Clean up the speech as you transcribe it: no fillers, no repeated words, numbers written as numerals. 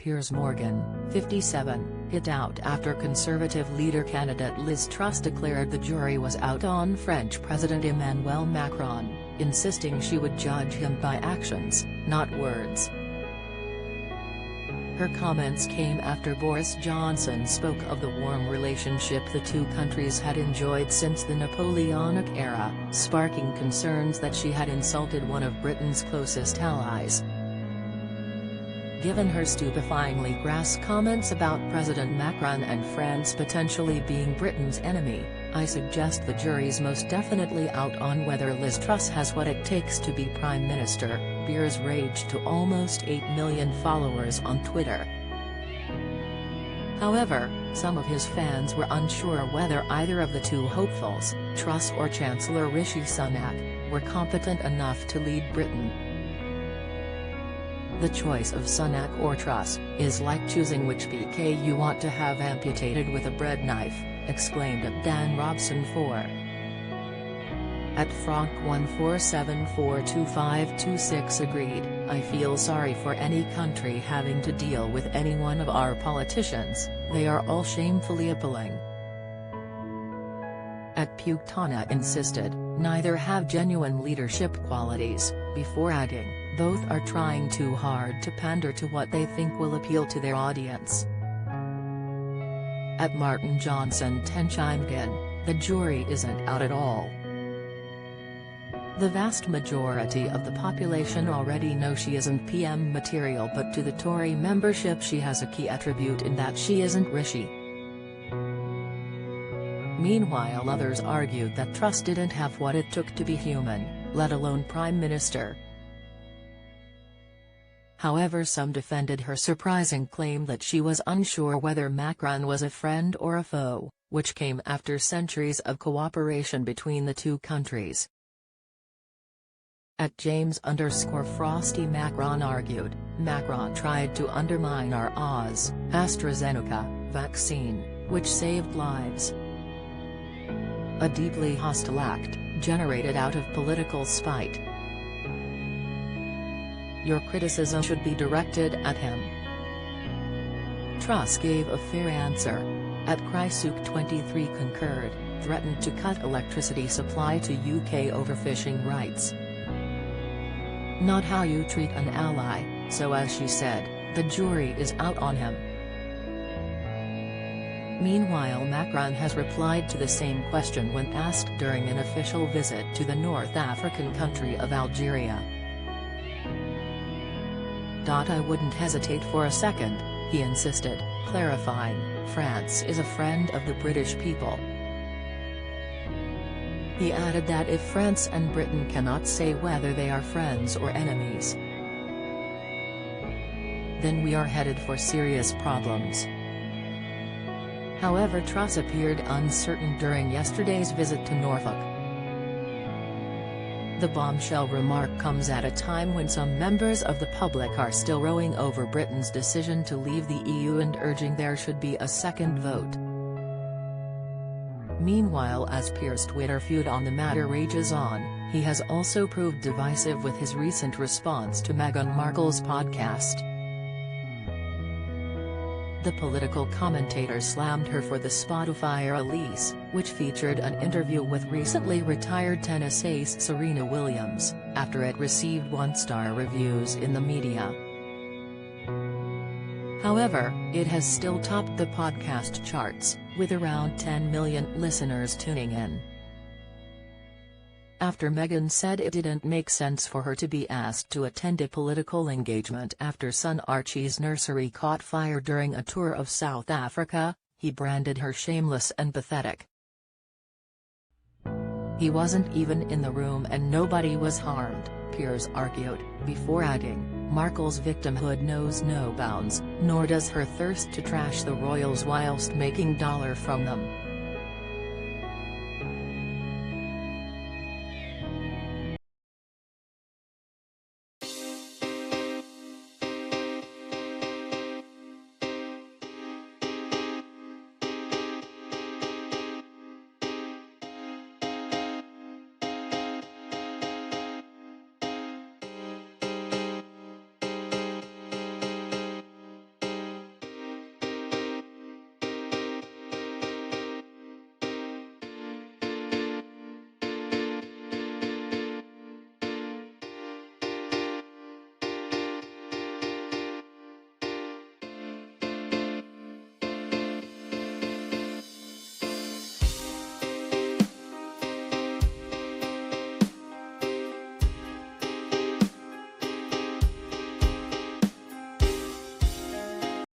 Piers Morgan, 57, hit out after Conservative leader candidate Liz Truss declared the jury was out on French President Emmanuel Macron, insisting she would judge him by actions, not words. Her comments came after Boris Johnson spoke of the warm relationship the two countries had enjoyed since the Napoleonic era, sparking concerns that she had insulted one of Britain's closest allies. Given her stupefyingly crass comments about President Macron and France potentially being Britain's enemy, I suggest the jury's most definitely out on whether Liz Truss has what it takes to be Prime Minister, Piers raged to almost 8 million followers on Twitter. However, some of his fans were unsure whether either of the two hopefuls, Truss or Chancellor Rishi Sunak, were competent enough to lead Britain. The choice of Sunak or Truss is like choosing which PK you want to have amputated with a bread knife, exclaimed Dan Robson 4. At Frank14742526 agreed, I feel sorry for any country having to deal with any one of our politicians, they are all shamefully appalling. At Pugtana insisted, neither have genuine leadership qualities, before adding, both are trying too hard to pander to what they think will appeal to their audience. At Martin Johnson 10 chimed in, the jury isn't out at all. The vast majority of the population already know she isn't PM material, but to the Tory membership she has a key attribute in that she isn't Rishi. Meanwhile others argued that Truss didn't have what it took to be human, let alone Prime Minister. However, some defended her surprising claim that she was unsure whether Macron was a friend or a foe, which came after centuries of cooperation between the two countries. At James_Frosty Macron argued, Macron tried to undermine our AstraZeneca vaccine, which saved lives. A deeply hostile act, generated out of political spite. Your criticism should be directed at him. Truss gave a fair answer. At Chrysuk23 concurred, threatened to cut electricity supply to UK over fishing rights. Not how you treat an ally, so as she said, the jury is out on him. Meanwhile Macron has replied to the same question when asked during an official visit to the North African country of Algeria. I wouldn't hesitate for a second, he insisted, clarifying, France is a friend of the British people. He added that if France and Britain cannot say whether they are friends or enemies, then we are headed for serious problems. However, Truss appeared uncertain during yesterday's visit to Norfolk. The bombshell remark comes at a time when some members of the public are still rowing over Britain's decision to leave the EU and urging there should be a second vote. Meanwhile, as Piers' Twitter feud on the matter rages on, he has also proved divisive with his recent response to Meghan Markle's podcast. The political commentator slammed her for the Spotify release, which featured an interview with recently retired tennis ace Serena Williams, after it received 1-star reviews in the media. However, it has still topped the podcast charts, with around 10 million listeners tuning in. After Meghan said it didn't make sense for her to be asked to attend a political engagement after son Archie's nursery caught fire during a tour of South Africa, he branded her shameless and pathetic. He wasn't even in the room and nobody was harmed, Piers argued, before adding, Markle's victimhood knows no bounds, nor does her thirst to trash the royals whilst making dollar from them.